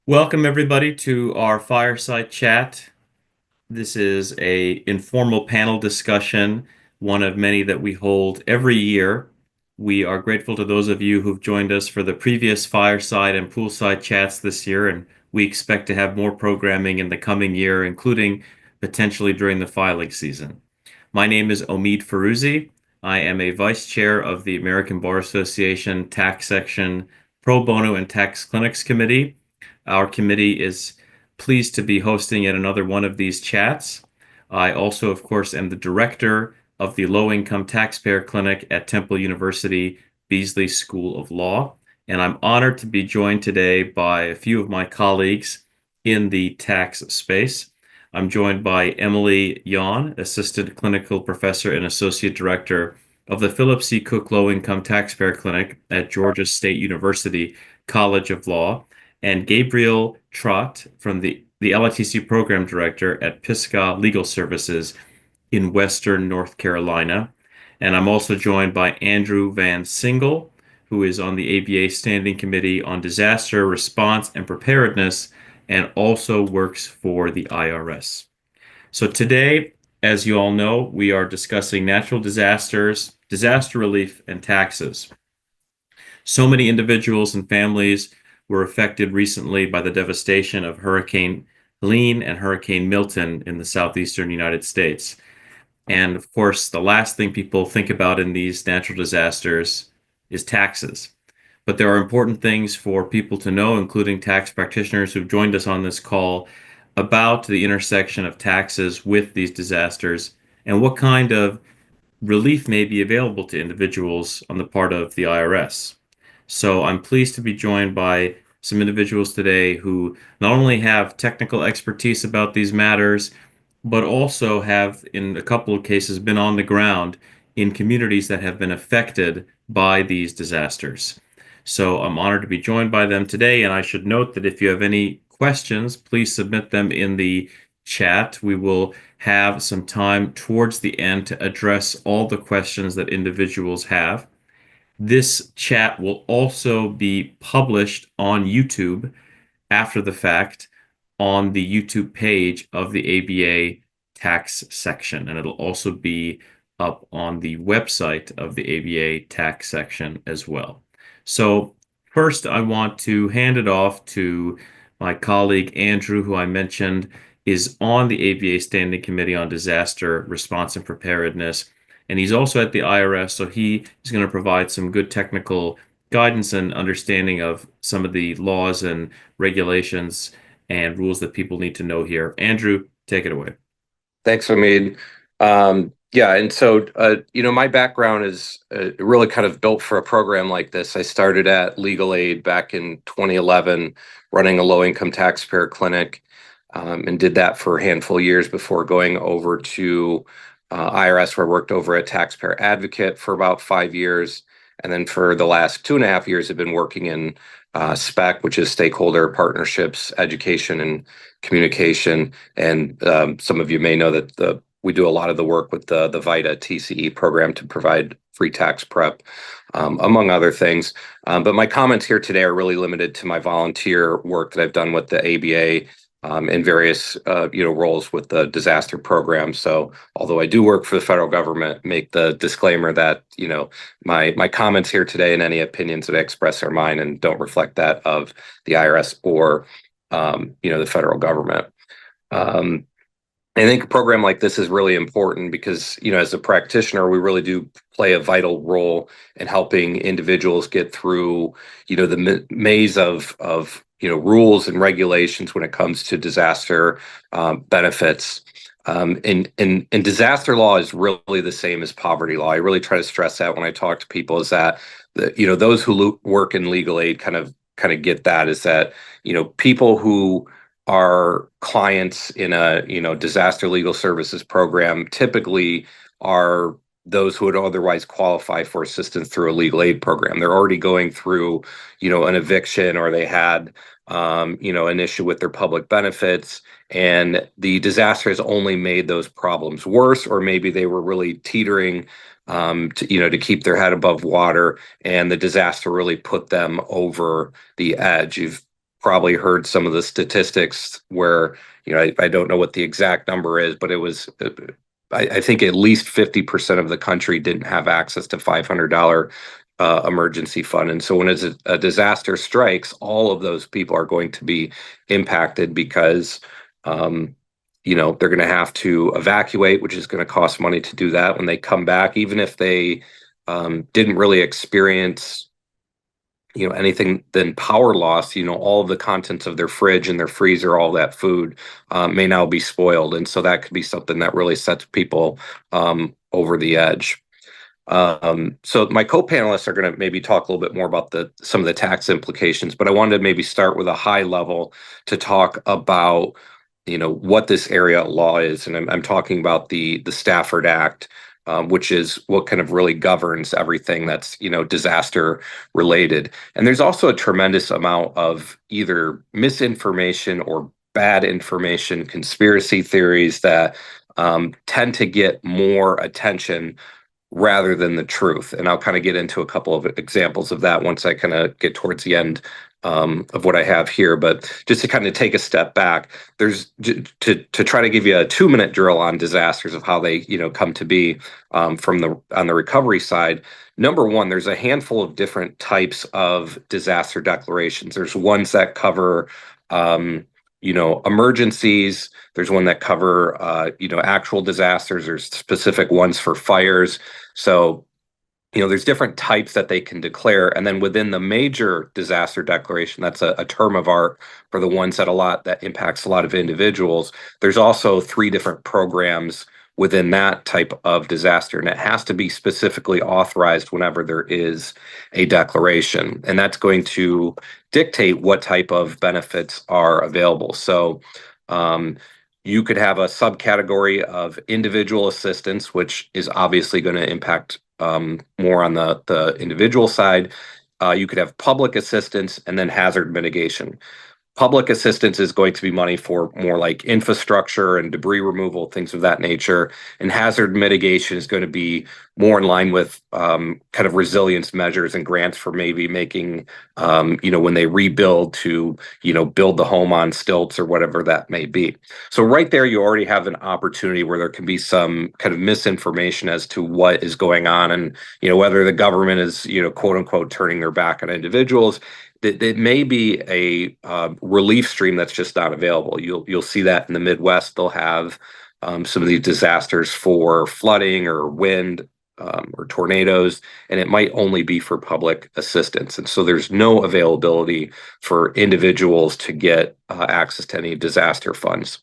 Welcome everybody to our Fireside chat. This is a informal panel discussion, one of many that we hold every year. We are grateful to those of you who've joined us for the previous Fireside and Poolside chats this year, and we expect to have more programming in the coming year, including potentially during the filing season. My name is Omeed Firouzi. I am a vice chair of the American Bar Association Tax Section Pro Bono and Tax Clinics Committee. Our committee is pleased to be hosting yet another one of these chats. I also, of course, am the director of the Low Income Taxpayer Clinic at Temple University Beasley School of Law, and I'm honored to be joined today by a few of my colleagues in the tax space. I'm joined by Emily Yaun, Assistant Clinical Professor and Associate Director of the Philip C. Cook Low Income Taxpayer Clinic at Georgia State University College of Law, and Gabrielle Trott from the LITC Program Director at Pisgah Legal Services in Western North Carolina. And I'm also joined by Andrew VanSingel, who is on the ABA Standing Committee on Disaster Response and Preparedness and also works for the IRS. So today, as you all know, we are discussing natural disasters, disaster relief, and taxes. So many individuals and families were affected recently by the devastation of Hurricane Helene and Hurricane Milton in the southeastern United States. And of course, the last thing people think about in these natural disasters is taxes. But there are important things for people to know, including tax practitioners who've joined us on this call, about the intersection of taxes with these disasters and what kind of relief may be available to individuals on the part of the IRS. So I'm pleased to be joined by some individuals today who not only have technical expertise about these matters, but also have, in a couple of cases, been on the ground in communities that have been affected by these disasters. So I'm honored to be joined by them today, and I should note that if you have any questions, please submit them in the chat. We will have some time towards the end to address all the questions that individuals have. This chat will also be published on YouTube after the fact on the YouTube page of the ABA tax section, and it'll also be up on the website of the ABA tax section as well. So first, I want to hand it off to my colleague Andrew, who I mentioned is on the ABA Standing Committee on Disaster Response and Preparedness, and he's also at the IRS, so he is going to provide some good technical guidance and understanding of some of the laws and regulations and rules that people need to know here. Andrew, take it away. Thanks, Omeed. Yeah, and so my background is really kind of built for a program like this. I started at Legal Aid back in 2011, running a low-income taxpayer clinic, and did that for a handful of years before going over to IRS, where I worked over at Taxpayer Advocate for about 5 years. And then for the last 2.5 years, I've been working in SPEC, which is Stakeholder Partnerships, Education, and Communication. And some of you may know that we do a lot of the work with the VITA TCE program to provide free tax prep, among other things. But my comments here today are really limited to my volunteer work that I've done with the ABA in various roles with the disaster program. So although I do work for the federal government, make the disclaimer that my comments here today and any opinions that I express are mine and don't reflect that of the IRS or the federal government. I think a program like this is really important because, as a practitioner, we really do play a vital role in helping individuals get through, the maze of rules and regulations when it comes to disaster benefits. And disaster law is really the same as poverty law. I really try to stress that when I talk to people is that those who work in legal aid kind of get that is that people who are clients in a disaster legal services program typically are those who would otherwise qualify for assistance through a legal aid program. They're already going through an eviction, or they had an issue with their public benefits, and the disaster has only made those problems worse, or maybe they were really teetering to keep their head above water, and the disaster really put them over the edge. You've probably heard some of the statistics where, I don't know what the exact number is, but it was, I think at least 50% of the country didn't have access to $500 emergency fund. And so when a disaster strikes, all of those people are going to be impacted because, they're going to have to evacuate, which is going to cost money to do that. When they come back, even if they didn't really experience anything than power loss, all of the contents of their fridge and their freezer, all that food may now be spoiled. And so that could be something that really sets people over the edge. So my co-panelists are going to maybe talk a little bit more about some of the tax implications, but I wanted to maybe start with a high level to talk about what this area of law is. And I'm talking about the Stafford Act, which is what kind of really governs everything that's, disaster related. And there's also a tremendous amount of either misinformation or bad information, conspiracy theories that tend to get more attention rather than the truth. And I'll kind of get into a couple of examples of that once I kind of get towards the end of what I have here. But just to kind of take a step back, there's to try to give you a 2-minute drill on disasters of how they come to be on the recovery side. Number one, there's a handful of different types of disaster declarations. There's ones that cover emergencies. There's one that cover actual disasters. There's specific ones for fires. So there's different types that they can declare. And then within the major disaster declaration, that's a term of art for the ones that impacts a lot of individuals. There's also 3 different programs within that type of disaster. And it has to be specifically authorized whenever there is a declaration. And that's going to dictate what type of benefits are available. So you could have a subcategory of individual assistance, which is obviously going to impact more on the individual side. You could have public assistance and then hazard mitigation. Public assistance is going to be money for more like infrastructure and debris removal, things of that nature. And hazard mitigation is going to be more in line with kind of resilience measures and grants for maybe making, when they rebuild to, build the home on stilts or whatever that may be. So right there, you already have an opportunity where there can be some kind of misinformation as to what is going on and, whether the government is, quote unquote, turning their back on individuals. It may be a relief stream that's just not available. You'll see that in the Midwest. They'll have some of these disasters for flooding or wind or tornadoes, and it might only be for public assistance. And so there's no availability for individuals to get access to any disaster funds.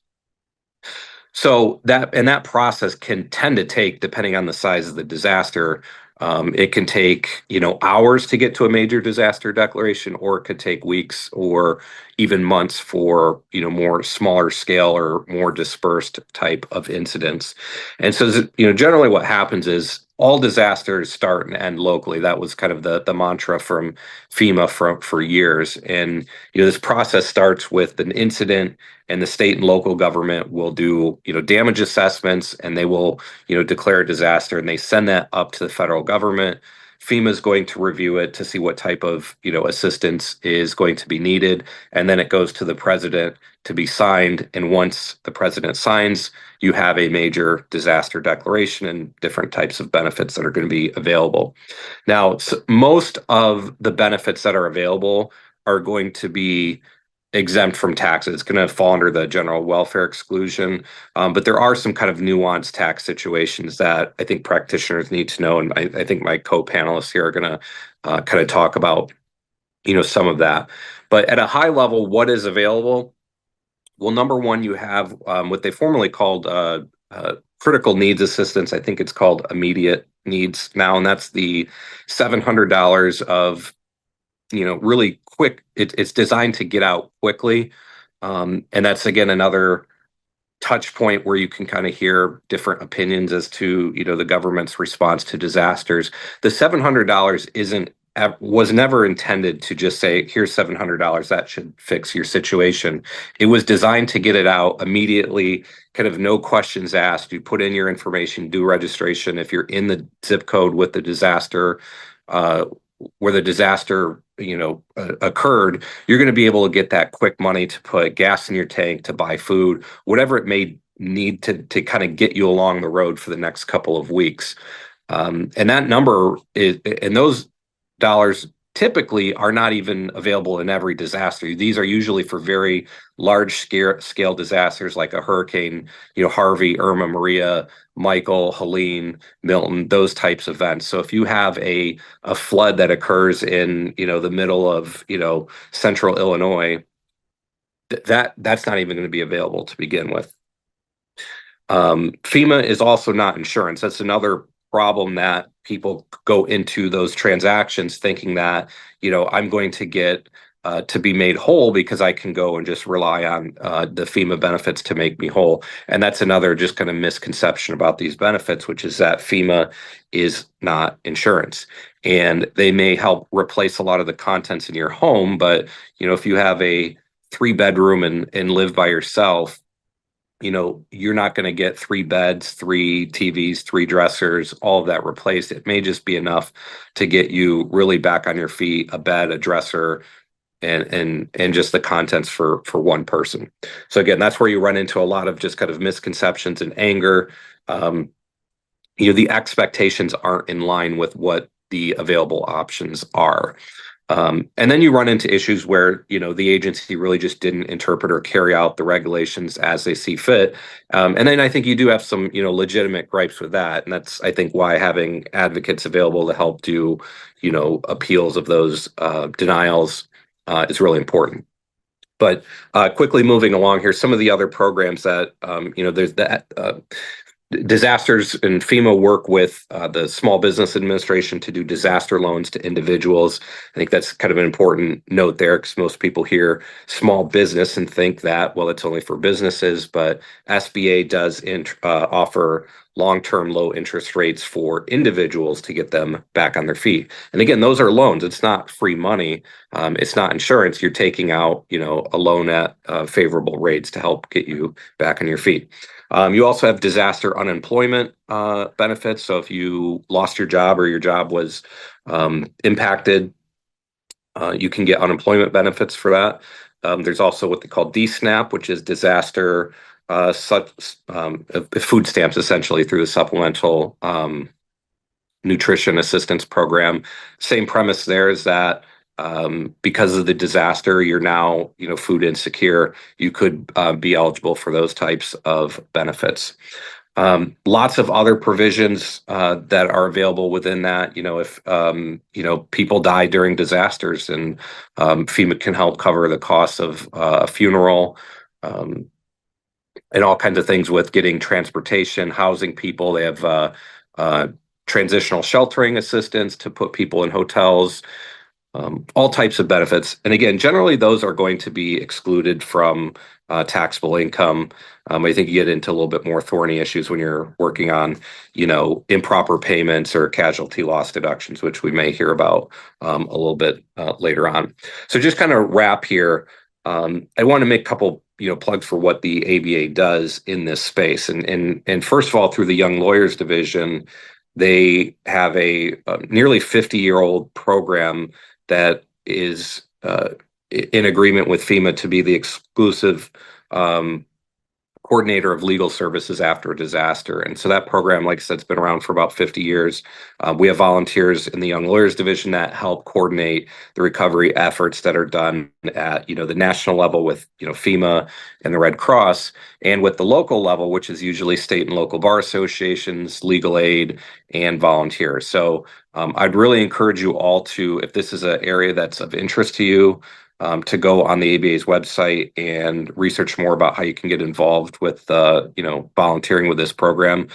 So that process can tend to take, depending on the size of the disaster, it can take, hours to get to a major disaster declaration, or it could take weeks or even months for, more smaller scale or more dispersed type of incidents. And so, generally what happens is all disasters start and end locally. That was kind of the mantra from FEMA for years. And, this process starts with an incident, and the state and local government will do, damage assessments, and they will, declare a disaster, and they send that up to the federal government. FEMA is going to review it to see what type of, assistance is going to be needed. And then it goes to the president to be signed. And once the president signs, you have a major disaster declaration and different types of benefits that are going to be available. Now, most of the benefits that are available are going to be exempt from taxes. It's going to fall under the general welfare exclusion. But there are some kind of nuanced tax situations that I think practitioners need to know. And I think my co-panelists here are going to kind of talk about, some of that. But at a high level, what is available? Well, number one, you have what they formerly called critical needs assistance. I think it's called immediate needs now, and that's the $700 of really quick. It's designed to get out quickly. And that's, again, another touch point where you can kind of hear different opinions as to, the government's response to disasters. The $700 was never intended to just say, here's $700, that should fix your situation. It was designed to get it out immediately, kind of no questions asked. You put in your information, do registration. If you're in the zip code with the disaster, where the disaster, occurred, you're going to be able to get that quick money to put gas in your tank, to buy food, whatever it may need to kind of get you along the road for the next couple of weeks. And that number is, and those dollars typically are not even available in every disaster. These are usually for very large scale disasters like a hurricane, Harvey, Irma, Maria, Michael, Helene, Milton, those types of events. So if you have a flood that occurs in, the middle of, central Illinois, that's not even going to be available to begin with. FEMA is also not insurance. That's another problem, that people go into those transactions thinking that, I'm going to get to be made whole because I can go and just rely on the FEMA benefits to make me whole. And that's another just kind of misconception about these benefits, which is that FEMA is not insurance. And they may help replace a lot of the contents in your home, but if you have a 3-bedroom and live by yourself, you're not going to get 3 beds, 3 TVs, 3 dressers, all of that replaced. It may just be enough to get you really back on your feet, a bed, a dresser, and just the contents for one person. So again, that's where you run into a lot of just kind of misconceptions and anger. The expectations aren't in line with what the available options are. And then you run into issues where, the agency really just didn't interpret or carry out the regulations as they see fit. And then I think you do have some, legitimate gripes with that. And that's, I think, why having advocates available to help do, appeals of those denials is really important. But quickly moving along here, some of the other programs that, there's that disasters, and FEMA work with the Small Business Administration to do disaster loans to individuals. I think that's kind of an important note there, because most people hear small business and think that, well, it's only for businesses, but SBA does offer long-term low interest rates for individuals to get them back on their feet. And again, those are loans. It's not free money. It's not insurance. You're taking out, a loan at favorable rates to help get you back on your feet. You also have disaster unemployment benefits. So if you lost your job or your job was impacted, you can get unemployment benefits for that. There's also what they call DSNAP, which is disaster food stamps, essentially, through the Supplemental Nutrition Assistance Program. Same premise there is that because of the disaster, you're now, food insecure. You could be eligible for those types of benefits. Lots of other provisions that are available within that. If people die during disasters, and FEMA can help cover the cost of a funeral, and all kinds of things with getting transportation, housing people. They have transitional sheltering assistance to put people in hotels. All types of benefits. And again, generally those are going to be excluded from taxable income. I think you get into a little bit more thorny issues when you're working on, improper payments or casualty loss deductions, which we may hear about a little bit later on. So just kind of wrap here. I want to make a couple, plugs for what the ABA does in this space. And first of all, through the Young Lawyers Division, they have a nearly 50-year-old program that is in agreement with FEMA to be the exclusive coordinator of legal services after a disaster. And so that program, like I said, has been around for about 50 years. We have volunteers in the Young Lawyers Division that help coordinate the recovery efforts that are done at, the national level with, FEMA and the Red Cross, and with the local level, which is usually state and local bar associations, legal aid, and volunteers. So I'd really encourage you all to, if this is an area that's of interest to you, to go on the ABA's website and research more about how you can get involved with, volunteering with this program,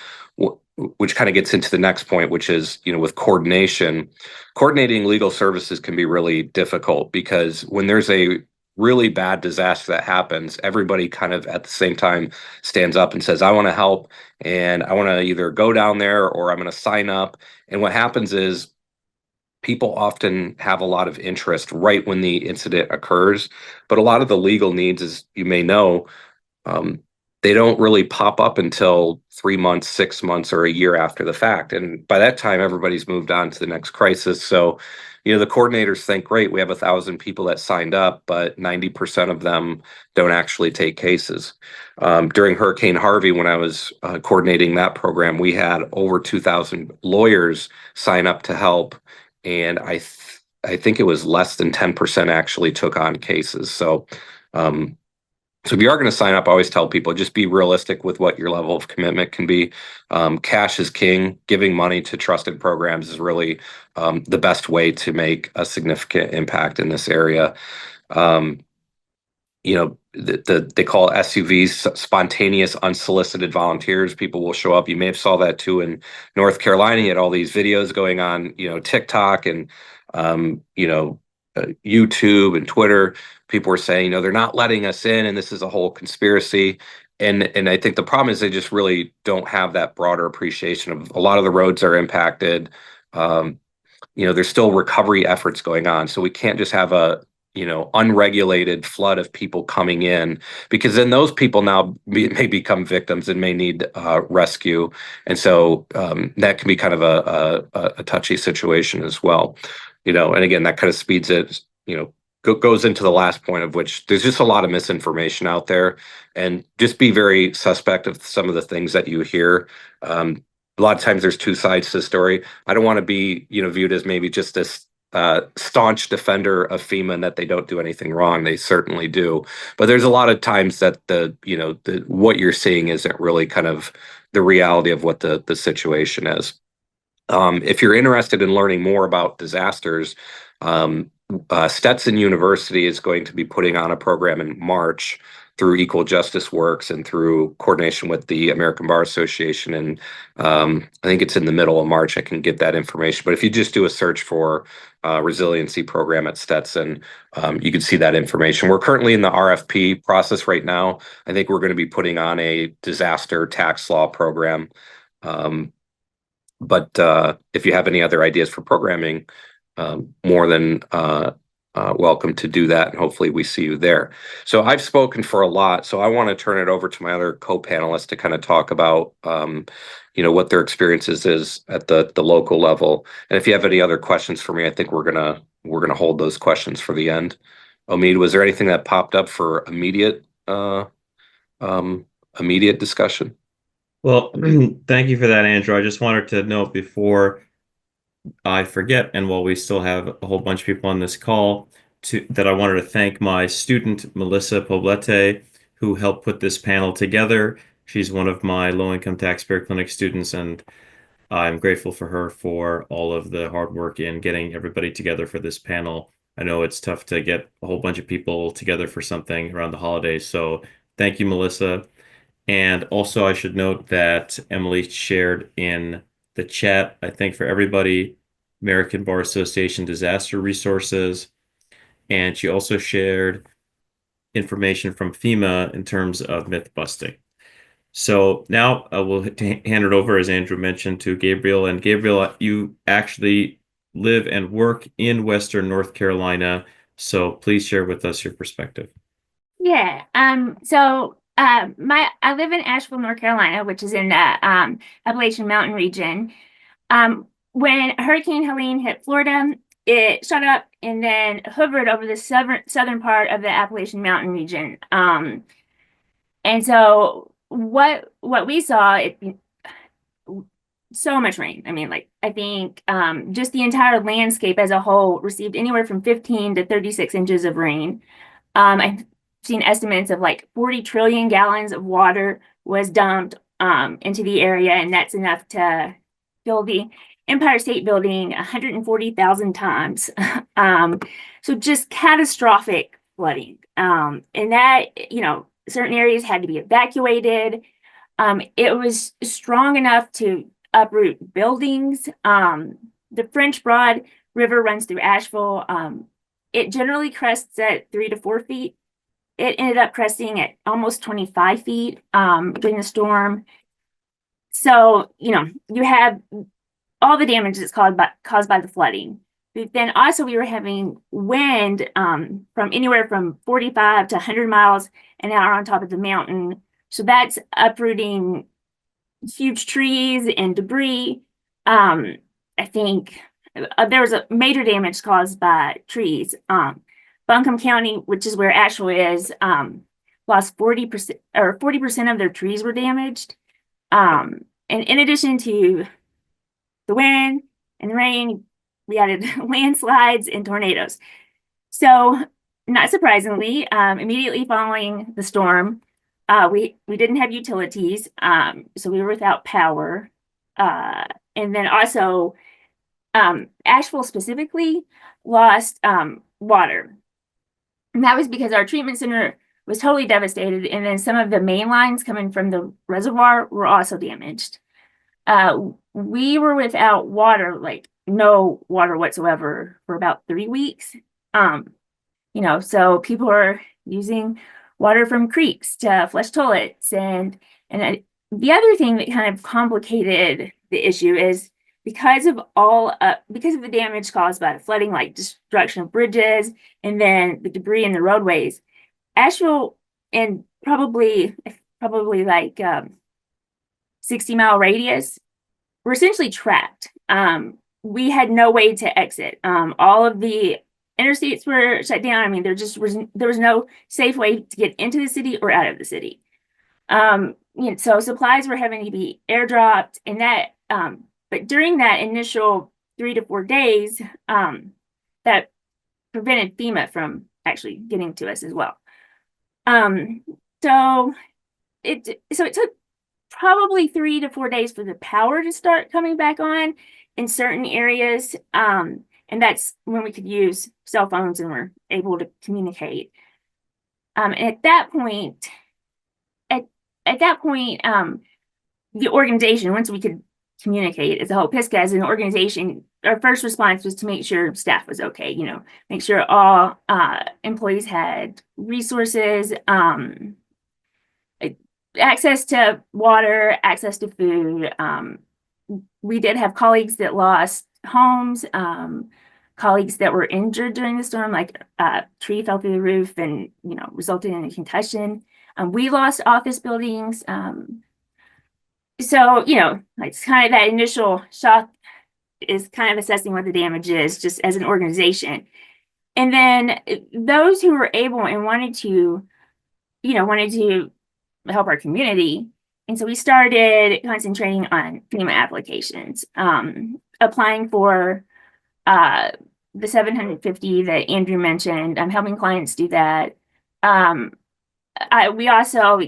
which kind of gets into the next point, which is, with coordinating legal services can be really difficult, because when there's a really bad disaster that happens, everybody kind of at the same time stands up and says, I want to help, and I want to either go down there or I'm going to sign up. And what happens is, people often have a lot of interest right when the incident occurs, but a lot of the legal needs, as you may know, they don't really pop up until 3 months, 6 months, or a year after the fact. And by that time, everybody's moved on to the next crisis. So, the coordinators think, great, we have 1,000 people that signed up, but 90% of them don't actually take cases. During Hurricane Harvey, when I was coordinating that program, we had over 2,000 lawyers sign up to help, and I think it was less than 10% actually took on cases. So if you are going to sign up, I always tell people just be realistic with what your level of commitment can be. Cash is king. Giving money to trusted programs is really the best way to make a significant impact in this area. Um, they call SUVs spontaneous unsolicited volunteers. People will show up. You may have saw that too in North Carolina. You had all these videos going on, TikTok and YouTube and Twitter. People were saying, they're not letting us in, and this is a whole conspiracy. And I think the problem is they just really don't have that broader appreciation of a lot of the roads are impacted. There's still recovery efforts going on, so we can't just have a unregulated flood of people coming in, because then those people now may become victims and may need rescue, and so that can be kind of a touchy situation as well. And again, that kind of speeds it. Goes into the last point, of which there's just a lot of misinformation out there, and just be very suspect of some of the things that you hear. A lot of times there's two sides to the story. I don't want to be viewed as maybe just this staunch defender of FEMA and that they don't do anything wrong. They certainly do, but there's a lot of times that the what you're seeing isn't really kind of the reality of what the situation is. If you're interested in learning more about disasters, Stetson University is going to be putting on a program in March through Equal Justice Works and through coordination with the American Bar Association. And I think it's in the middle of March. I can get that information. But if you just do a search for resiliency program at Stetson, you can see that information. We're currently in the RFP process right now. I think we're going to be putting on a disaster tax law program. But if you have any other ideas for programming, more than welcome to do that, and hopefully we see you there. So I've spoken for a lot, so I want to turn it over to my other co-panelists to kind of talk about what their experiences is at the local level. And if you have any other questions for me, I think we're gonna hold those questions for the end. Omeed, was there anything that popped up for immediate discussion? Well, thank you for that, Andrew. I just wanted to note before I forget, and while we still have a whole bunch of people on this call, that I wanted to thank my student, Melissa Poblete, who helped put this panel together. She's one of my low-income taxpayer clinic students, and I'm grateful for her for all of the hard work in getting everybody together for this panel. I know it's tough to get a whole bunch of people together for something around the holidays, so thank you, Melissa. And also, I should note that Emily shared in the chat, I think for everybody, American Bar Association disaster resources. And she also shared information from FEMA in terms of myth busting. So now we'll hand it over, as Andrew mentioned, to Gabrielle. And Gabrielle, you actually live and work in Western North Carolina. So please share with us your perspective. Yeah. I live in Asheville, North Carolina, which is in the Appalachian Mountain region. When Hurricane Helene hit Florida, it shot up and then hovered over the southern part of the Appalachian Mountain region. And so what we saw, so much rain. I mean, I think just the entire landscape as a whole received anywhere from 15 to 36 inches of rain. I've seen estimates of 40 trillion gallons of water was dumped into the area, and that's enough to fill the Empire State Building 140,000 times. So just catastrophic flooding. And that, certain areas had to be evacuated. It was strong enough to uproot buildings. The French Broad River runs through Asheville. It generally crests at 3 to 4 feet. It ended up cresting at almost 25 feet during the storm. So, you have all the damage that's caused by the flooding. But then also we were having wind from anywhere from 45 to 100 miles an hour on top of the mountain. So that's uprooting huge trees and debris. I think there was a major damage caused by trees. Buncombe County, which is where Asheville is, lost 40% or 40% of their trees were damaged. And in addition to the wind and the rain, we added landslides and tornadoes. So, not surprisingly, immediately following the storm, we didn't have utilities, so we were without power. And then also, Asheville specifically lost water. And that was because our treatment center was totally devastated, and then some of the main lines coming from the reservoir were also damaged. We were without water, like no water whatsoever, for about 3 weeks. So people are using water from creeks to flush toilets, and the other thing that kind of complicated the issue is because of the damage caused by the flooding, like destruction of bridges, and then the debris in the roadways, Asheville and probably like 60-mile radius were essentially trapped. We had no way to exit. All of the interstates were shut down. I mean, there was no safe way to get into the city or out of the city. So supplies were having to be airdropped, and that. But during that initial 3 to 4 days, that prevented FEMA from actually getting to us as well. So it took probably 3 to 4 days for the power to start coming back on in certain areas. And that's when we could use cell phones and were able to communicate. And at that point, the organization, once we could communicate as a whole, Pisgah as an organization, our first response was to make sure staff was okay, make sure all employees had resources, access to water, access to food. We did have colleagues that lost homes, colleagues that were injured during the storm, like a tree fell through the roof and, resulted in a concussion. We lost office buildings. So, it's kind of that initial shock is kind of assessing what the damage is just as an organization. And then those who were able and wanted to help our community. And so we started concentrating on FEMA applications, applying for the $750 that Andrew mentioned. I'm helping clients do that. We also,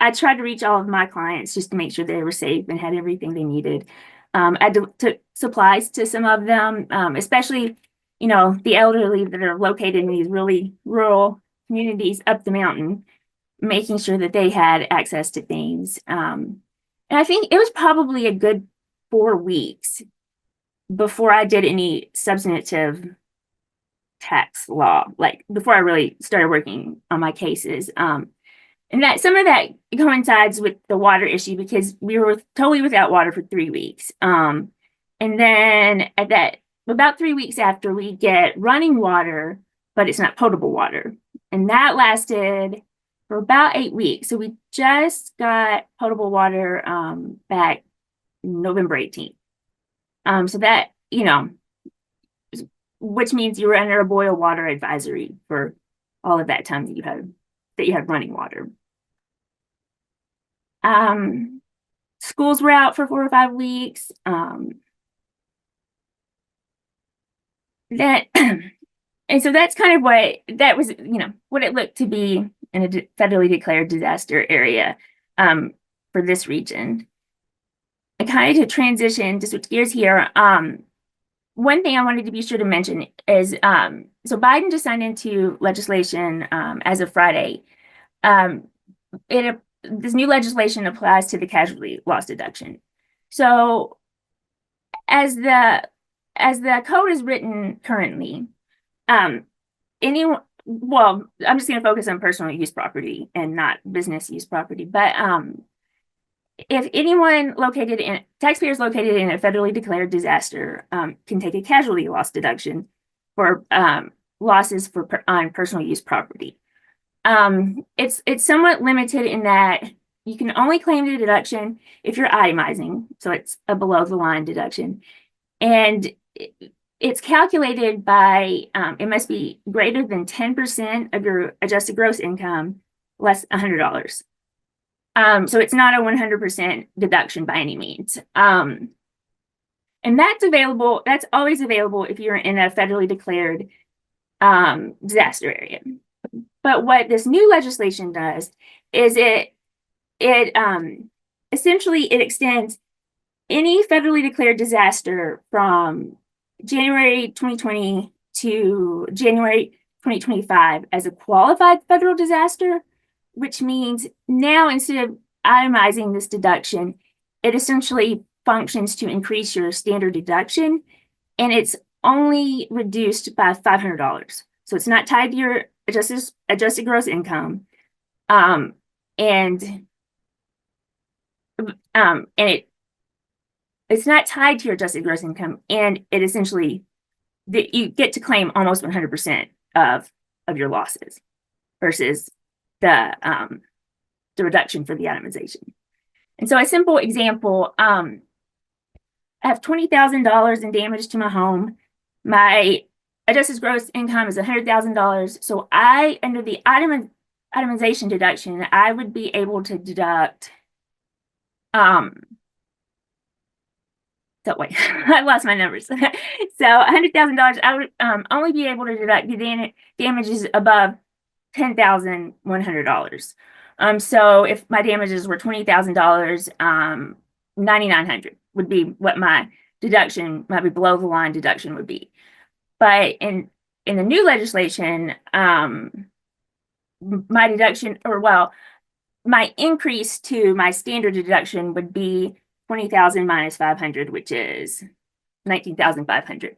I tried to reach all of my clients just to make sure they were safe and had everything they needed. I took supplies to some of them, especially, the elderly that are located in these really rural communities up the mountain, making sure that they had access to things. And I think it was probably a good 4 weeks before I did any substantive tax law, like before I really started working on my cases. And that some of that coincides with the water issue because we were totally without water for 3 weeks. And then about 3 weeks after, we get running water, but it's not potable water. And that lasted for about 8 weeks. So we just got potable water back November 18th. So that, which means you were under a boil water advisory for all of that time that you had running water. Schools were out for 4 or 5 weeks. And so that's kind of what it looked to be in a federally declared disaster area for this region. And kind of to transition, to switch gears here, one thing I wanted to be sure to mention is, so Biden just signed into legislation as of Friday. This new legislation applies to the casualty loss deduction. So as the code is written currently, I'm just going to focus on personal use property and not business use property. But if anyone taxpayers located in a federally declared disaster can take a casualty loss deduction for losses on personal use property. It's somewhat limited in that you can only claim the deduction if you're itemizing, so it's a below the line deduction, and it's calculated by, it must be greater than 10% of your adjusted gross income, less $100. So it's not a 100% deduction by any means. And that's available, that's always available if you're in a federally declared disaster area. But what this new legislation does is it essentially it extends any federally declared disaster from January 2020 to January 2025 as a qualified federal disaster, which means now instead of itemizing this deduction, it essentially functions to increase your standard deduction, and it's only reduced by $500. So it's not tied to your adjusted gross income, and it's not tied to your adjusted gross income, and it essentially you get to claim almost 100% of your losses versus the reduction for the itemization. And so a simple example, I have $20,000 in damage to my home. My adjusted gross income is $100,000. So under the itemization deduction, I would be able to deduct, so wait, I lost my numbers. So $100,000, I would only be able to deduct the damages above $10,100. So if my damages were $20,000, $9,900 would be what my deduction, my below the line deduction would be. But in the new legislation, my deduction, my increase to my standard deduction would be 20,000 minus 500, which is 19,500.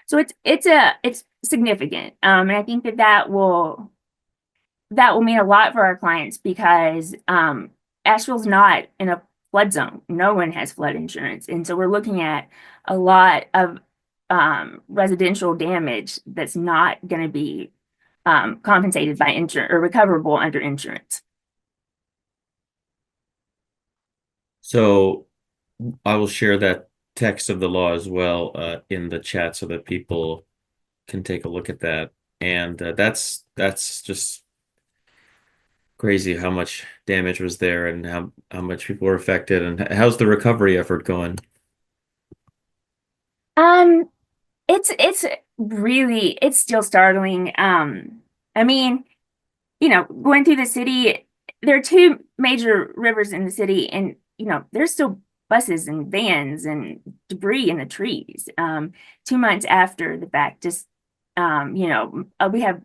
So it's significant, and I think that will mean a lot for our clients because Asheville's not in a flood zone. No one has flood insurance, and so we're looking at a lot of residential damage that's not going to be compensated by insurance or recoverable under insurance. So I will share that text of the law as well in the chat so that people can take a look at that. And that's just crazy how much damage was there and how much people were affected. And how's the recovery effort going? It's still startling. I mean, going through the city, there are two major rivers in the city, and there's still buses and vans and debris in the trees. 2 months after the fact, just we have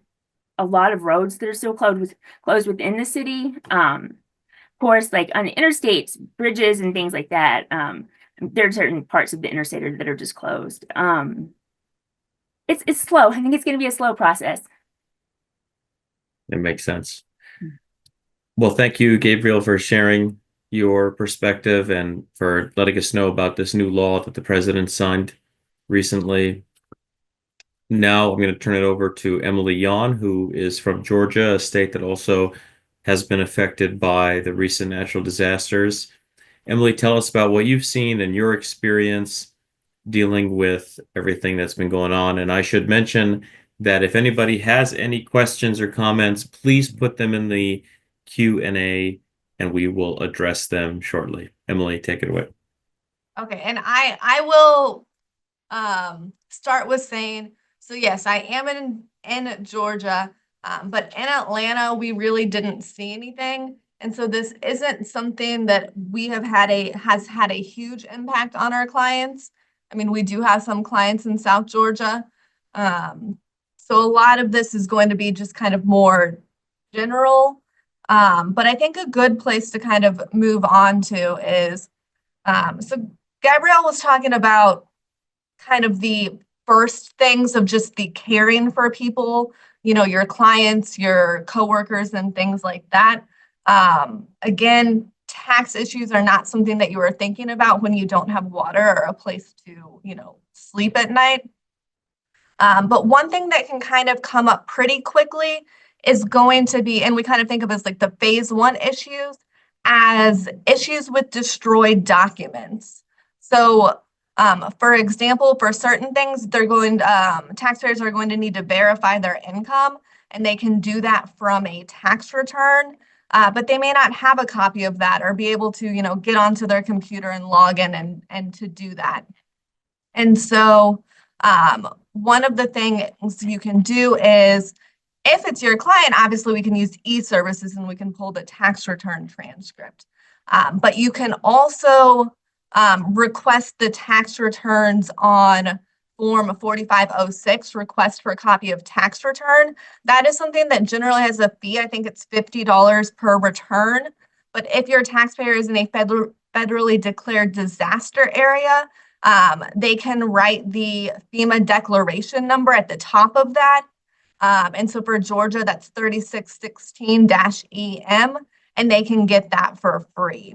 a lot of roads that are still closed within the city. Of course, like on the interstates, bridges and things like that. There are certain parts of the interstate that are just closed. It's slow. I think it's going to be a slow process. It makes sense. Well, thank you, Gabrielle, for sharing your perspective and for letting us know about this new law that the president signed recently. Now I'm going to turn it over to Emily Yaun, who is from Georgia, a state that also has been affected by the recent natural disasters. Emily, tell us about what you've seen and your experience dealing with everything that's been going on. And I should mention that if anybody has any questions or comments, please put them in the Q&A and we will address them shortly. Emily, take it away. Okay, and I will start with saying, so yes, I am in Georgia, but in Atlanta, we really didn't see anything. And so this isn't something that we have has had a huge impact on our clients. I mean, we do have some clients in South Georgia. So a lot of this is going to be just kind of more general. But I think a good place to kind of move on to is, so Gabrielle was talking about kind of the first things of just the caring for people, your clients, your coworkers, and things like that. Again, tax issues are not something that you are thinking about when you don't have water or a place to, sleep at night. But one thing that can kind of come up pretty quickly is going to be, and we kind of think of as like the phase one issues, as issues with destroyed documents. So For example, for certain things, taxpayers are going to need to verify their income, and they can do that from a tax return. But they may not have a copy of that or be able to, get onto their computer and log in and to do that. And so one of the things you can do is, if it's your client, obviously we can use e-services and we can pull the tax return transcript. But you can also request the tax returns on Form 4506, request for a copy of tax return. That is something that generally has a fee. I think it's $50 per return. But if your taxpayer is in a federally declared disaster area, they can write the FEMA declaration number at the top of that. And so for Georgia, that's 3616-EM, and they can get that for free.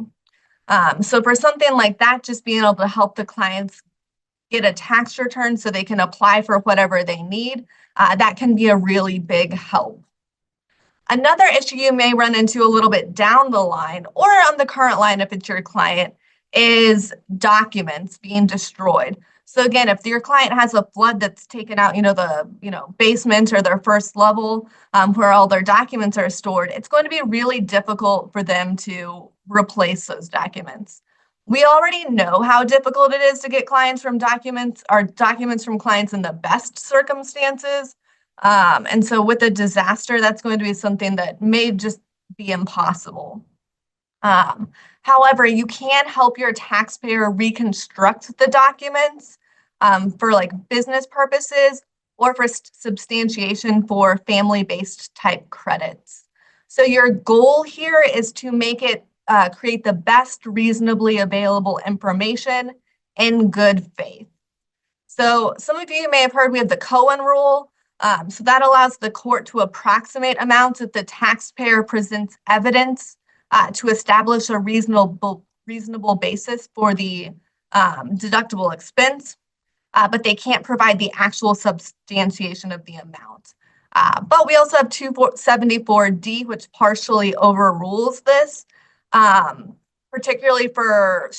So for something like that, just being able to help the clients get a tax return so they can apply for whatever they need, that can be a really big help. Another issue you may run into a little bit down the line, or on the current line if it's your client, is documents being destroyed. So again, if your client has a flood that's taken out, the basement or their first level where all their documents are stored, it's going to be really difficult for them to replace those documents. We already know how difficult it is to get documents from clients in the best circumstances. And so with a disaster, that's going to be something that may just be impossible. However, you can help your taxpayer reconstruct the documents for business purposes or for substantiation for family-based type credits. So your goal here is to make it create the best reasonably available information in good faith. So some of you may have heard we have the Cohen rule. So that allows the court to approximate amounts if the taxpayer presents evidence to establish a reasonable basis for the deductible expense, but they can't provide the actual substantiation of the amount. But we also have 274D, which partially overrules this, particularly for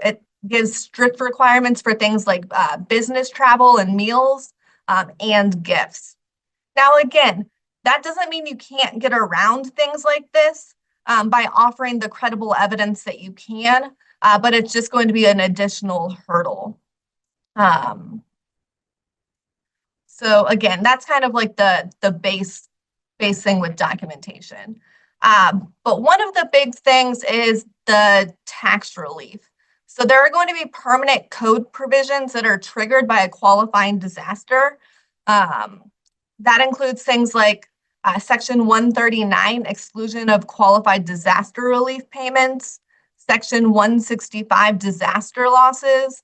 it gives strict requirements for things like business travel and meals and gifts. Now, again, that doesn't mean you can't get around things like this by offering the credible evidence that you can, but it's just going to be an additional hurdle. So again, that's kind of like the base thing with documentation. But one of the big things is the tax relief. So there are going to be permanent code provisions that are triggered by a qualifying disaster. That includes things like Section 139, exclusion of qualified disaster relief payments, Section 165, disaster losses,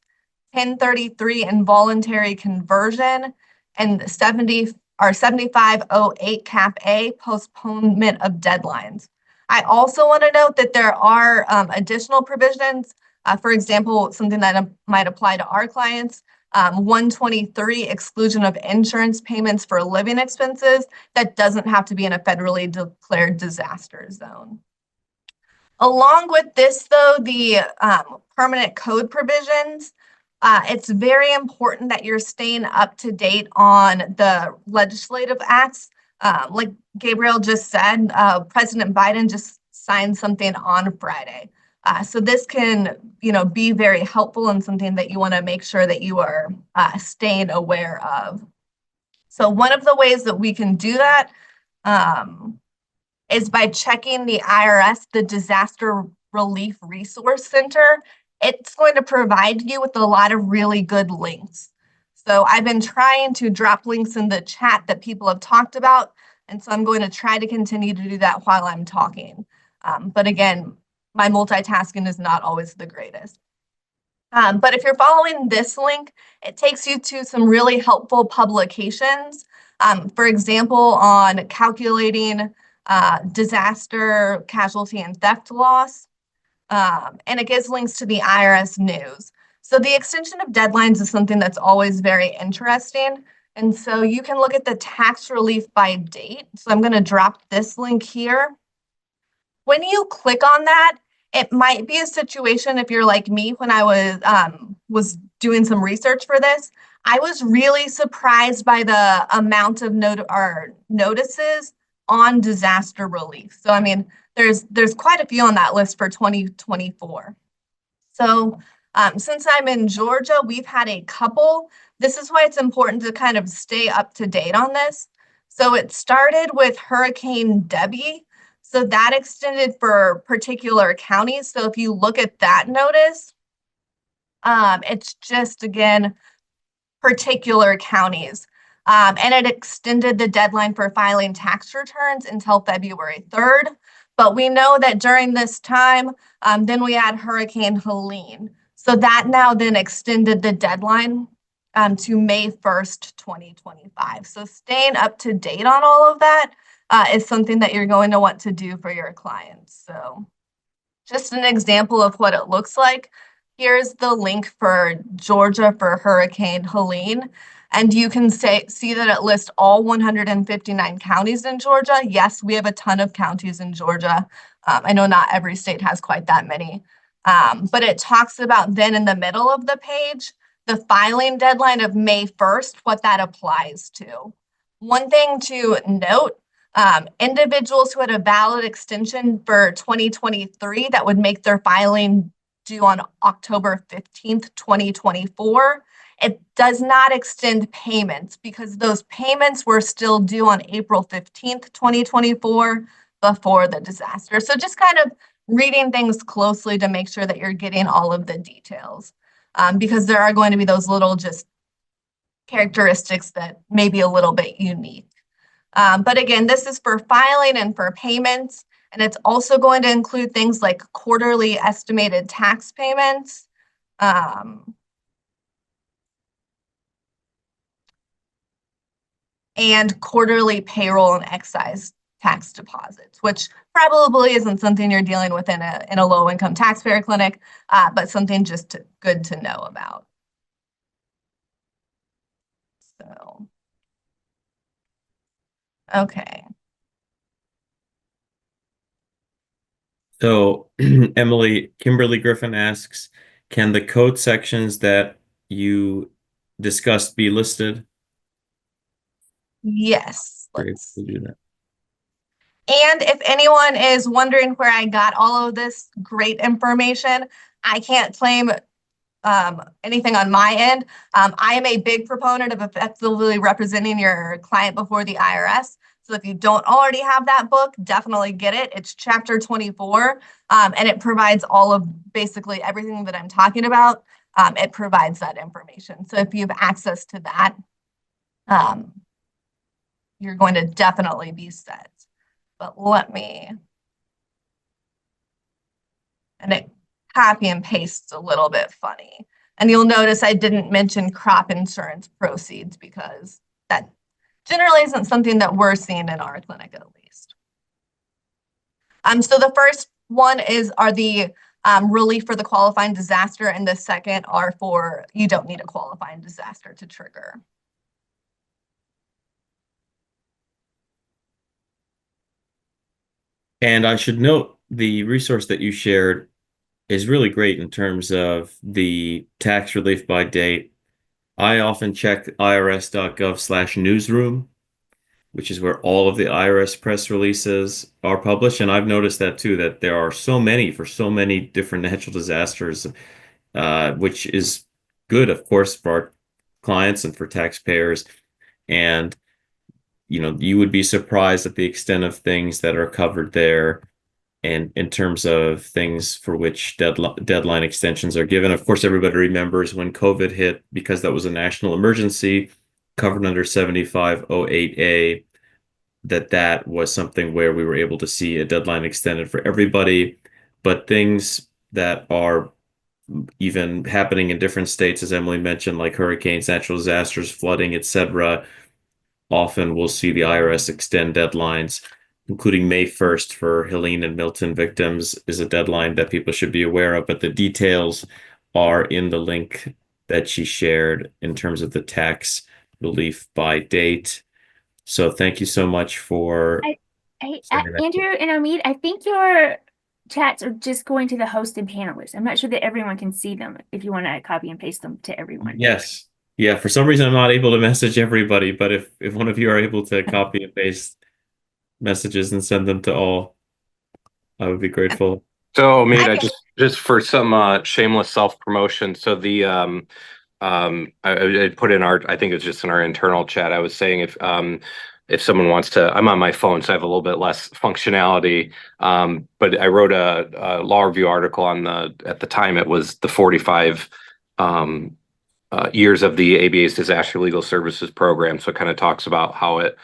1033, involuntary conversion, and 7508, Cap A, postponement of deadlines. I also want to note that there are additional provisions. For example, something that might apply to our clients, 123, exclusion of insurance payments for living expenses, that doesn't have to be in a federally declared disaster zone. Along with this, though, the permanent code provisions, it's very important that you're staying up to date on the legislative acts. Like Gabrielle just said, President Biden just signed something on Friday. So this can, be very helpful and something that you want to make sure that you are staying aware of. So one of the ways that we can do that is by checking the IRS, the Disaster Relief Resource Center. It's going to provide you with a lot of really good links. So I've been trying to drop links in the chat that people have talked about. And so I'm going to try to continue to do that while I'm talking. But again, my multitasking is not always the greatest. But if you're following this link, it takes you to some really helpful publications. For example, on calculating disaster, casualty, and theft loss. And it gives links to the IRS news. So the extension of deadlines is something that's always very interesting. And so you can look at the tax relief by date. So I'm going to drop this link here. When you click on that, it might be a situation, if you're like me, when I was was doing some research for this, I was really surprised by the amount of notices on disaster relief. So, I mean, there's quite a few on that list for 2024. So, since I'm in Georgia, we've had a couple. This is why it's important to kind of stay up to date on this. So it started with Hurricane Debbie. So that extended for particular counties. So if you look at that notice, it's just, again, particular counties. And it extended the deadline for filing tax returns until February 3rd. But we know that during this time, then we had Hurricane Helene. So that now then extended the deadline to May 1st, 2025. So staying up to date on all of that is something that you're going to want to do for your clients. So just an example of what it looks like. Here's the link for Georgia for Hurricane Helene. And you can see that it lists all 159 counties in Georgia. Yes, we have a ton of counties in Georgia. I know not every state has quite that many. But it talks about then in the middle of the page, the filing deadline of May 1st, what that applies to. One thing to note, individuals who had a valid extension for 2023 that would make their filing due on October 15th, 2024, it does not extend payments because those payments were still due on April 15th, 2024 before the disaster. So just kind of reading things closely to make sure that you're getting all of the details because there are going to be those little just characteristics that may be a little bit unique. But again, this is for filing and for payments, and it's also going to include things like quarterly estimated tax payments, and quarterly payroll and excise tax deposits, which probably isn't something you're dealing with in a low-income taxpayer clinic, but something just good to know about. So, okay. So Kimberly Griffin asks, can the code sections that you discussed be listed? Yes. We'll do that. And if anyone is wondering where I got all of this great information, I can't claim anything on my end. I am a big proponent of effectively representing your client before the IRS. So if you don't already have that book, definitely get it. It's chapter 24, and it provides all of basically everything that I'm talking about. It provides that information. So if you have access to that, you're going to definitely be set. But let me, and it copy and pastes a little bit funny. And you'll notice I didn't mention crop insurance proceeds because that generally isn't something that we're seeing in our clinic, at least. So the first one are the relief for the qualifying disaster, and the second are for you don't need a qualifying disaster to trigger. And I should note the resource that you shared is really great in terms of the tax relief by date. I often check irs.gov/newsroom, which is where all of the IRS press releases are published. And I've noticed that too, that there are so many for so many different natural disasters, which is good, of course, for our clients and for taxpayers. And, you would be surprised at the extent of things that are covered there. And in terms of things for which deadline extensions are given, of course, everybody remembers when COVID hit, because that was a national emergency covered under 7508A, that was something where we were able to see a deadline extended for everybody. But things that are even happening in different states, as Emily mentioned, like hurricanes, natural disasters, flooding, etc., often we'll see the IRS extend deadlines, including May 1st for Helene and Milton victims is a deadline that people should be aware of. But the details are in the link that she shared in terms of the tax relief by date. So thank you so much for Hey, sending that. Andrew and Omeed, I think your chats are just going to the host and panelists. I'm not sure that everyone can see them if you want to copy and paste them to everyone. Yes. Yeah, for some reason I'm not able to message everybody, but if one of you are able to copy and paste messages and send them to all, I would be grateful. So, I Omeed, I can just for some shameless self-promotion. So I put in our, I think it's just in our internal chat. I was saying if someone wants to, I'm on my phone, so I have a little bit less functionality. But I wrote a law review article on at the time it was the 45 years of the ABA's disaster legal services program. So it kind of talks about how it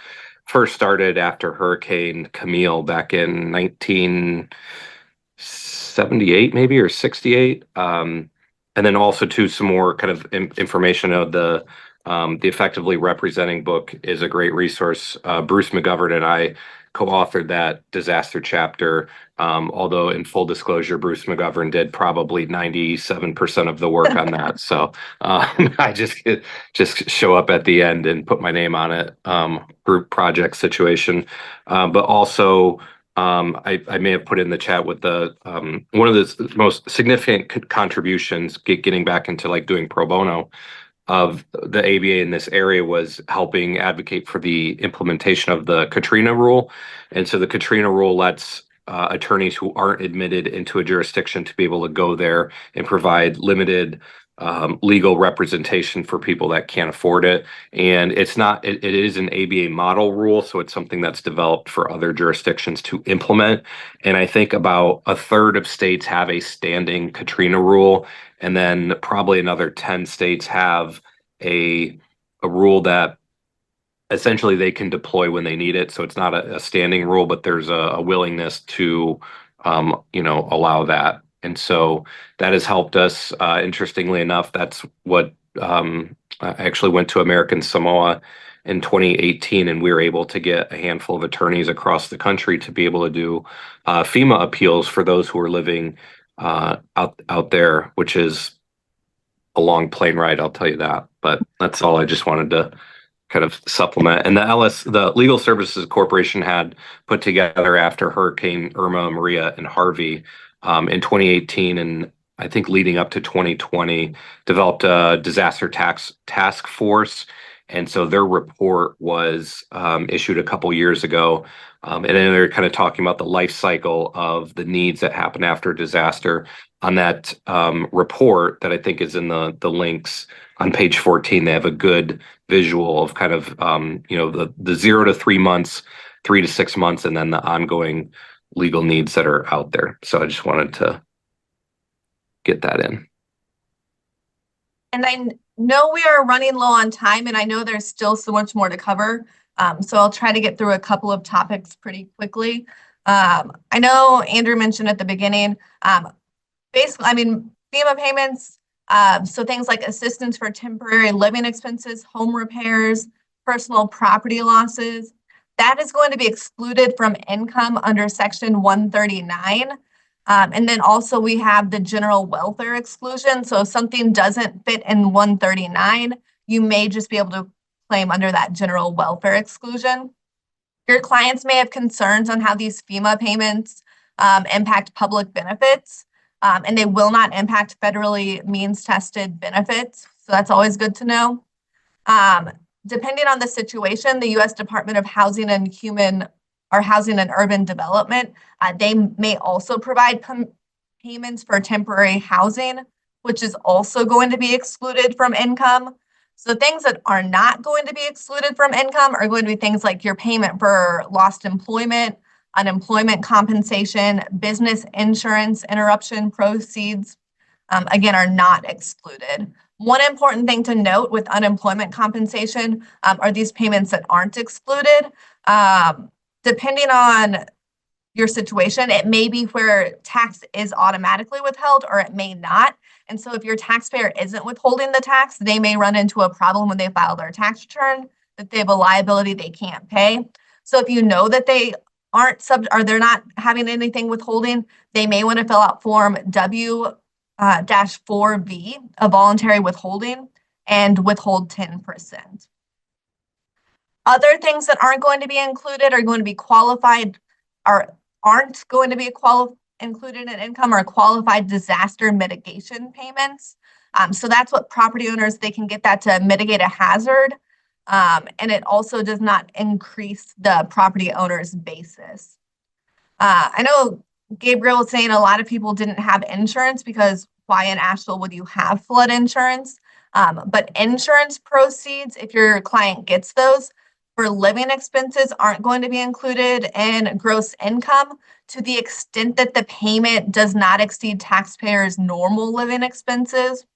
first started after Hurricane Camille back in 1978, maybe, or 68. And then also too some more kind of information of the effectively representing book is a great resource. Bruce McGovern and I co-authored that disaster chapter. Although in full disclosure, Bruce McGovern did probably 97% of the work on that. So I just show up at the end and put my name on it. Group project situation, but also. I may have put in the chat with the one of the most significant contributions getting back into like doing pro bono of the ABA in this area was helping advocate for the implementation of the Katrina rule. And so the Katrina rule lets attorneys who aren't admitted into a jurisdiction to be able to go there and provide limited legal representation for people that can't afford it. And it's not, it is an ABA model rule. So it's something that's developed for other jurisdictions to implement. And I think about a third of states have a standing Katrina rule. And then probably another 10 states have a rule that essentially they can deploy when they need it. So it's not a standing rule, but there's a willingness to, allow that. And so that has helped us. Interestingly enough, that's what I actually went to American Samoa in 2018, and we were able to get a handful of attorneys across the country to be able to do FEMA appeals for those who are living out there, which is a long plane ride, I'll tell you that. But that's all I just wanted to kind of supplement. And the Legal Services Corporation had put together after Hurricane Irma, Maria, and Harvey in 2018, and I think leading up to 2020, developed a disaster task force. And so their report was issued a couple years ago. And then they're kind of talking about the life cycle of the needs that happen after a disaster. On that report that I think is in the links on page 14, they have a good visual of kind of the 0 to 3 months, 3 to 6 months, and then the ongoing legal needs that are out there. So I just wanted to get that in. And I know we are running low on time, and I know there's still so much more to cover. So I'll try to get through a couple of topics pretty quickly. I know Andrew mentioned at the beginning, basically, FEMA payments, so things like assistance for temporary living expenses, home repairs, personal property losses, that is going to be excluded from income under Section 139. And then also we have the general welfare exclusion. So if something doesn't fit in 139, you may just be able to claim under that general welfare exclusion. Your clients may have concerns on how these FEMA payments impact public benefits, and they will not impact federally means-tested benefits. So that's always good to know. Depending on the situation, the U.S. Department of Housing and Urban Development, they may also provide payments for temporary housing, which is also going to be excluded from income. So things that are not going to be excluded from income are going to be things like your payment for lost employment, unemployment compensation, business insurance interruption proceeds, again, are not excluded. One important thing to note with unemployment compensation are these payments that aren't excluded. Depending on your situation, it may be where tax is automatically withheld or it may not. And so if your taxpayer isn't withholding the tax, they may run into a problem when they file their tax return, that they have a liability they can't pay. So if you know that they aren't they're not having anything withholding, they may want to fill out form W-4V, a voluntary withholding, and withhold 10%. Other things that aren't going to be included are going to be qualified or aren't going to be included in income are qualified disaster mitigation payments. So that's what property owners, they can get that to mitigate a hazard. And it also does not increase the property owner's basis. I know Gabrielle was saying a lot of people didn't have insurance because why in Asheville would you have flood insurance? But insurance proceeds, if your client gets those, for living expenses aren't going to be included in gross income to the extent that the payment does not exceed taxpayers' normal living expenses.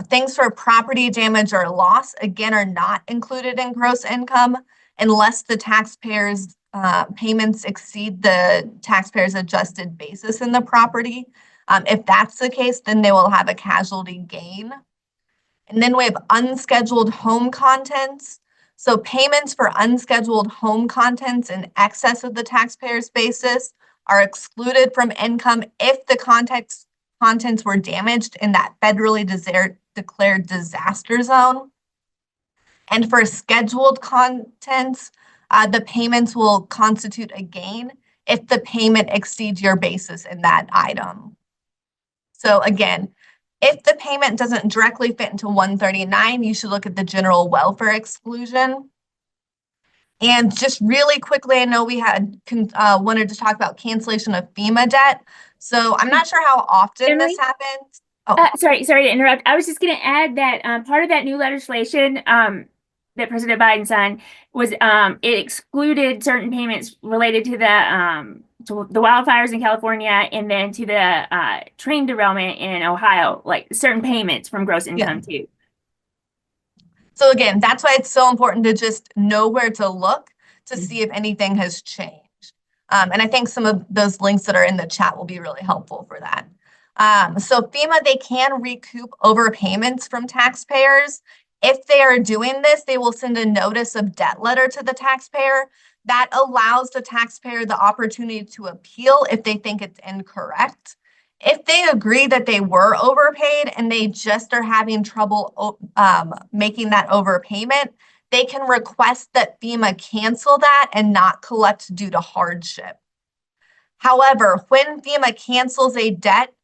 Things for property damage or loss, again, are not included in gross income unless the taxpayers' payments exceed the taxpayer's adjusted basis in the property. If that's the case, then they will have a casualty gain. And then we have unscheduled home contents. So payments for unscheduled home contents in excess of the taxpayer's basis are excluded from income if the contents were damaged in that federally declared disaster zone. And for scheduled contents, the payments will constitute a gain if the payment exceeds your basis in that item. So again, if the payment doesn't directly fit into 139, you should look at the general welfare exclusion. And just really quickly, I know we had wanted to talk about cancellation of FEMA debt. So I'm not sure how often this happens. Sorry to interrupt. I was just going to add that part of that new legislation that President Biden signed was it excluded certain payments related to the wildfires in California and then to the train derailment in Ohio, like certain payments from gross income too. So again, that's why it's so important to just know where to look to see if anything has changed. And I think some of those links that are in the chat will be really helpful for that. So FEMA, they can recoup overpayments from taxpayers. If they are doing this, they will send a notice of debt letter to the taxpayer that allows the taxpayer the opportunity to appeal if they think it's incorrect. If they agree that they were overpaid and they just are having trouble making that overpayment, they can request that FEMA cancel that and not collect due to hardship. However, when FEMA cancels a debt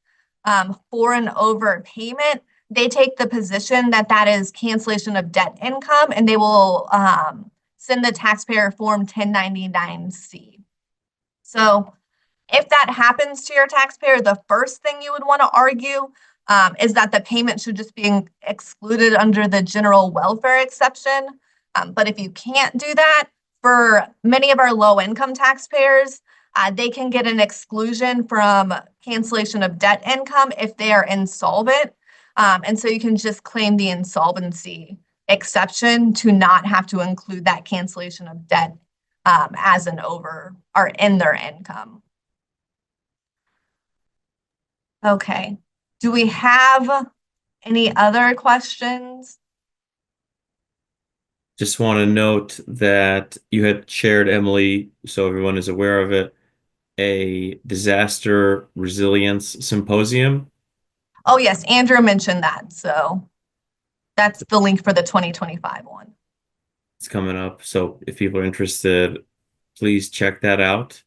for an overpayment, they take the position that that is cancellation of debt income, and they will send the taxpayer Form 1099-C. So if that happens to your taxpayer, the first thing you would want to argue is that the payment should just be excluded under the general welfare exception. But if you can't do that, for many of our low-income taxpayers, they can get an exclusion from cancellation of debt income if they are insolvent. And so you can just claim the insolvency exception to not have to include that cancellation of debt as an over or in their income. Okay. Do we have any other questions? Just want to note that you had shared, Emily, so everyone is aware of it, a disaster resilience symposium. Oh, yes, Andrew mentioned that. So that's the link for the 2025 one. It's coming up. So if people are interested, please check that out.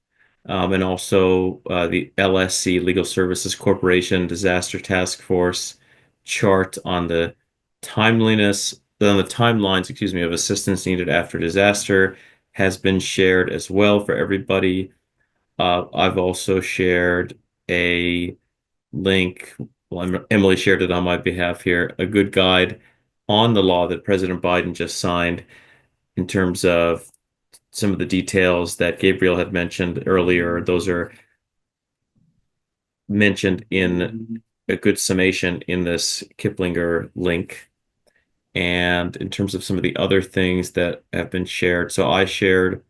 And also the LSC, Legal Services Corporation Disaster Task Force chart on the timelines, of assistance needed after disaster has been shared as well for everybody. I've also shared a link. Well, Emily shared it on my behalf here, a good guide on the law that President Biden just signed in terms of some of the details that Gabrielle had mentioned earlier. Those are mentioned in a good summation in this Kiplinger link. And in terms of some of the other things that have been shared, so I shared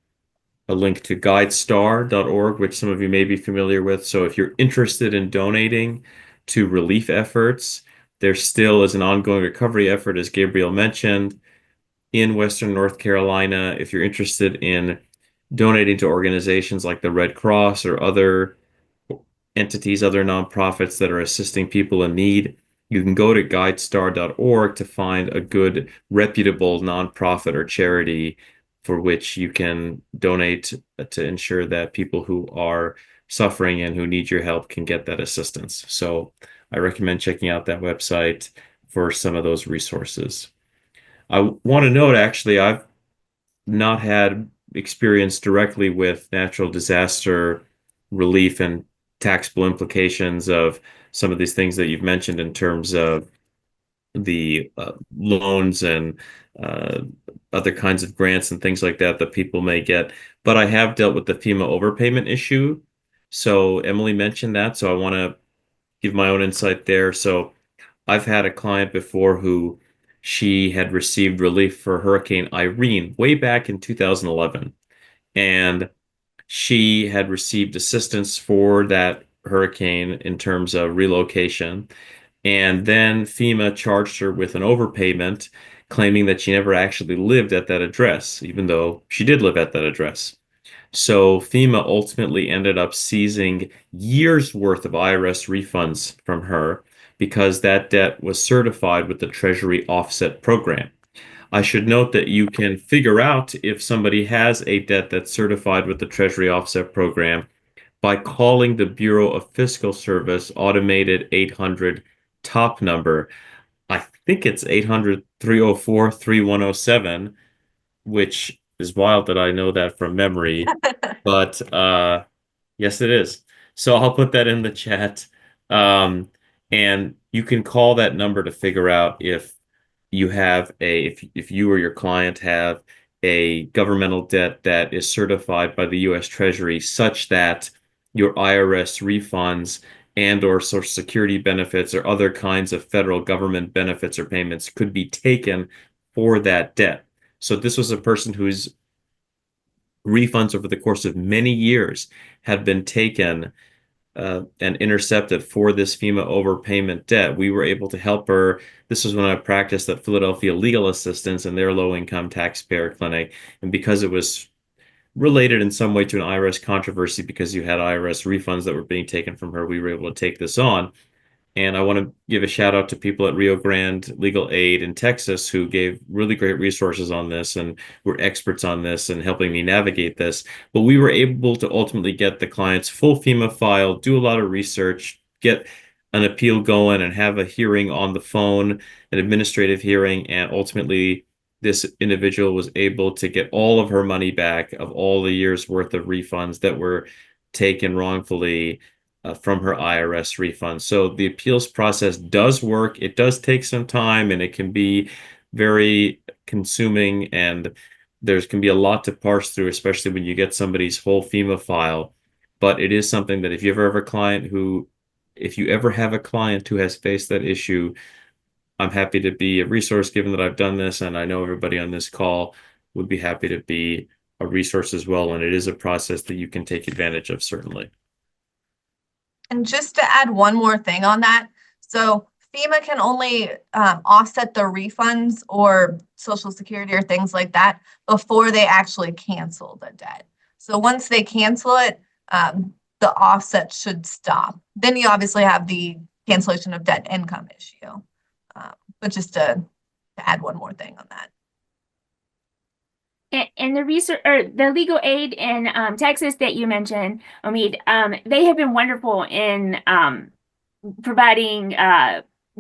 a link to guidestar.org, which some of you may be familiar with. So if you're interested in donating to relief efforts, there still is an ongoing recovery effort, as Gabrielle mentioned, in Western North Carolina. If you're interested in donating to organizations like the Red Cross or other entities, other nonprofits that are assisting people in need, you can go to guidestar.org to find a good, reputable nonprofit or charity for which you can donate to ensure that people who are suffering and who need your help can get that assistance. So I recommend checking out that website for some of those resources. I want to note, actually, I've not had experience directly with natural disaster relief and taxable implications of some of these things that you've mentioned in terms of the loans and uh, other kinds of grants and things like that that people may get. But I have dealt with the FEMA overpayment issue. So Emily mentioned that. So I want to give my own insight there. So I've had a client before who she had received relief for Hurricane Irene way back in 2011. And she had received assistance for that hurricane in terms of relocation. And then FEMA charged her with an overpayment, claiming that she never actually lived at that address, even though she did live at that address. So FEMA ultimately ended up seizing years worth of IRS refunds from her because that debt was certified with the Treasury Offset Program. I should note that you can figure out if somebody has a debt that's certified with the Treasury Offset Program by calling the Bureau of Fiscal Service automated 800 top number. I think it's 800-304-3107, which is wild that I know that from memory, but yes, it is. So I'll put that in the chat. Um, and you can call that number to figure out if you have if you or your client have a governmental debt that is certified by the US Treasury such that your IRS refunds and or Social Security benefits or other kinds of federal government benefits or payments could be taken for that debt. So this was a person whose refunds over the course of many years had been taken and intercepted for this FEMA overpayment debt. We were able to help her. This was when I practiced at Philadelphia Legal Assistance in their low-income taxpayer clinic. And because it was related in some way to an IRS controversy, because you had IRS refunds that were being taken from her, we were able to take this on. And I want to give a shout out to people at Rio Grande Legal Aid in Texas who gave really great resources on this and were experts on this and helping me navigate this. But we were able to ultimately get the client's full FEMA file, do a lot of research, get an appeal going, and have a hearing on the phone, an administrative hearing. And ultimately, this individual was able to get all of her money back of all the years worth of refunds that were taken wrongfully from her IRS refund. So the appeals process does work. It does take some time and it can be very consuming, and there's can be a lot to parse through, especially when you get somebody's whole FEMA file. But it is something that if you ever have a client who, if you ever have a client who has faced that issue, I'm happy to be a resource given that I've done this, and I know everybody on this call would be happy to be a resource as well. And it is a process that you can take advantage of, certainly. And just to add one more thing on that, so FEMA can only offset the refunds or Social Security or things like that before they actually cancel the debt. So once they cancel it, the offset should stop. Then you obviously have the cancellation of debt income issue. But just to add one more thing on that. And the research or the legal aid in Texas that you mentioned, Omeed, they have been wonderful in providing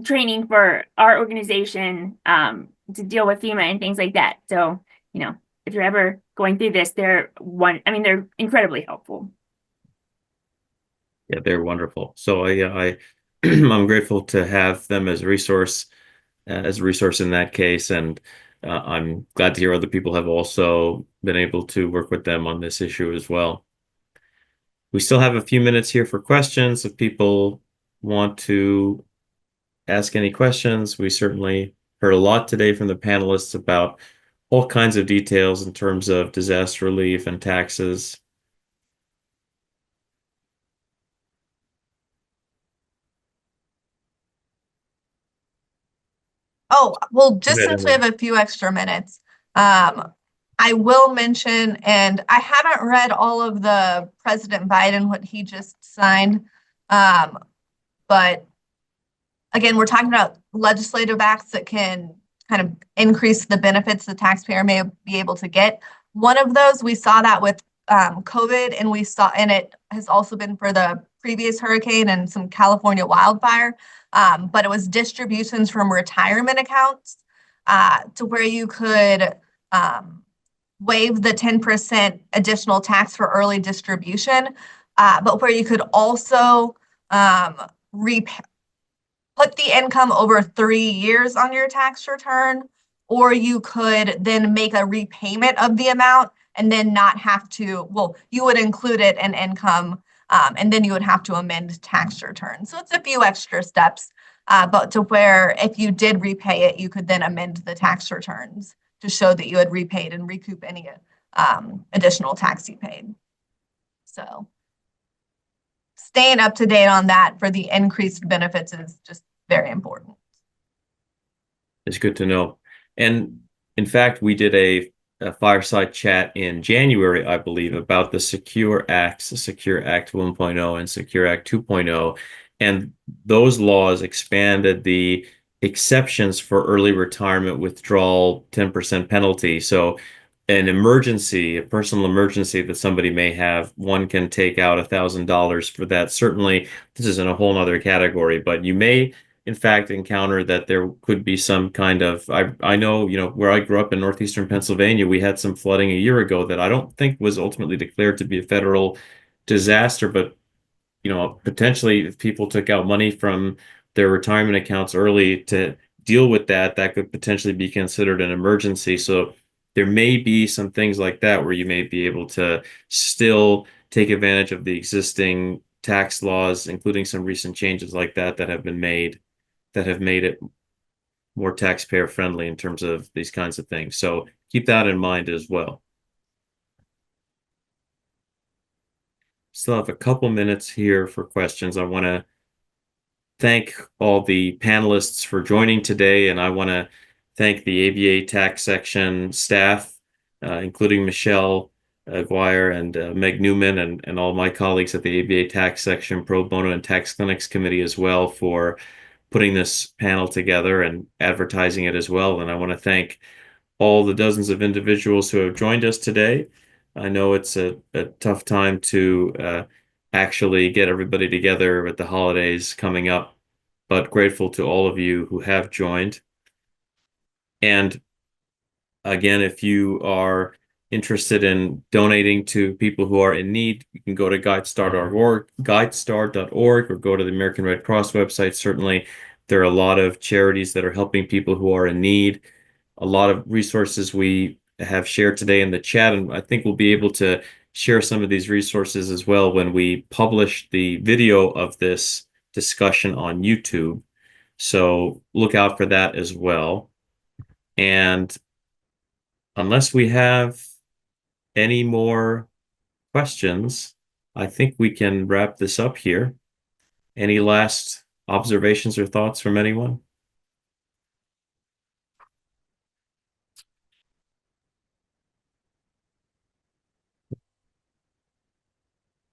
training for our organization to deal with FEMA and things like that. So, you know, if you're ever going through this, they're incredibly helpful. Yeah, they're wonderful. So I'm grateful to have them as a resource in that case, and I'm glad to hear other people have also been able to work with them on this issue as well. We still have a few minutes here for questions. If people want to ask any questions, we certainly heard a lot today from the panelists about all kinds of details in terms of disaster relief and taxes. Oh, well, just Go ahead, since we have a few extra minutes, I will mention, and I haven't read all of the President Biden, what he just signed. But again, we're talking about legislative acts that can kind of increase the benefits the taxpayer may be able to get. One of those, we saw that with COVID, and we saw, and it has also been for the previous hurricane and some California wildfire. But it was distributions from retirement accounts to where you could waive the 10% additional tax for early distribution, but where you could also put the income over 3 years on your tax return, or you could then make a repayment of the amount and then not have to, well, you would include it in income, and then you would have to amend tax return. So it's a few extra steps, but to where if you did repay it, you could then amend the tax returns to show that you had repaid and recoup any additional tax you paid. So staying up to date on that for the increased benefits is just very important. It's good to know. And in fact, we did a fireside chat in January, I believe, about the Secure Acts, the Secure Act 1.0 and Secure Act 2.0. And those laws expanded the exceptions for early retirement withdrawal 10% penalty. So an emergency, a personal emergency that somebody may have, one can take out $1,000 for that. Certainly, this is in a whole other category, but you may in fact encounter that there could be some kind of, I know, where I grew up in northeastern Pennsylvania, we had some flooding a year ago that I don't think was ultimately declared to be a federal disaster, but potentially if people took out money from their retirement accounts early to deal with that, that could potentially be considered an emergency. So there may be some things like that where you may be able to still take advantage of the existing tax laws, including some recent changes like that that have been made, that have made it more taxpayer friendly in terms of these kinds of things. So keep that in mind as well. Still have a couple minutes here for questions. I want to thank all the panelists for joining today, and I want to thank the ABA tax section staff, including Michelle Aguirre and Meg Newman, and all my colleagues at the ABA tax section, pro bono and tax clinics committee as well, for putting this panel together and advertising it as well. And I want to thank all the dozens of individuals who have joined us today. I know it's a tough time to actually get everybody together with the holidays coming up, but grateful to all of you who have joined. And again, if you are interested in donating to people who are in need, you can go to guidestar.org or go to the American Red Cross website. Certainly, there are a lot of charities that are helping people who are in need. A lot of resources we have shared today in the chat, and I think we'll be able to share some of these resources as well when we publish the video of this discussion on YouTube. So look out for that as well. And unless we have any more questions, I think we can wrap this up here. Any last observations or thoughts from anyone?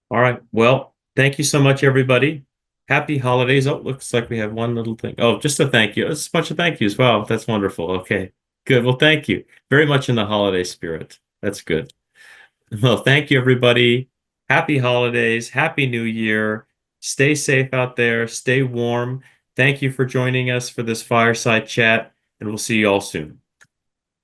All right. Well, thank you so much, everybody. Happy holidays. Oh, looks like we have one little thing. Oh, just a thank you. It's a bunch of thank yous. Wow, that's wonderful. Okay, good. Well, thank you. Very much in the holiday spirit. That's good. Well, thank you, everybody. Happy holidays. Happy New Year. Stay safe out there. Stay warm. Thank you for joining us for this fireside chat, and we'll see you all soon.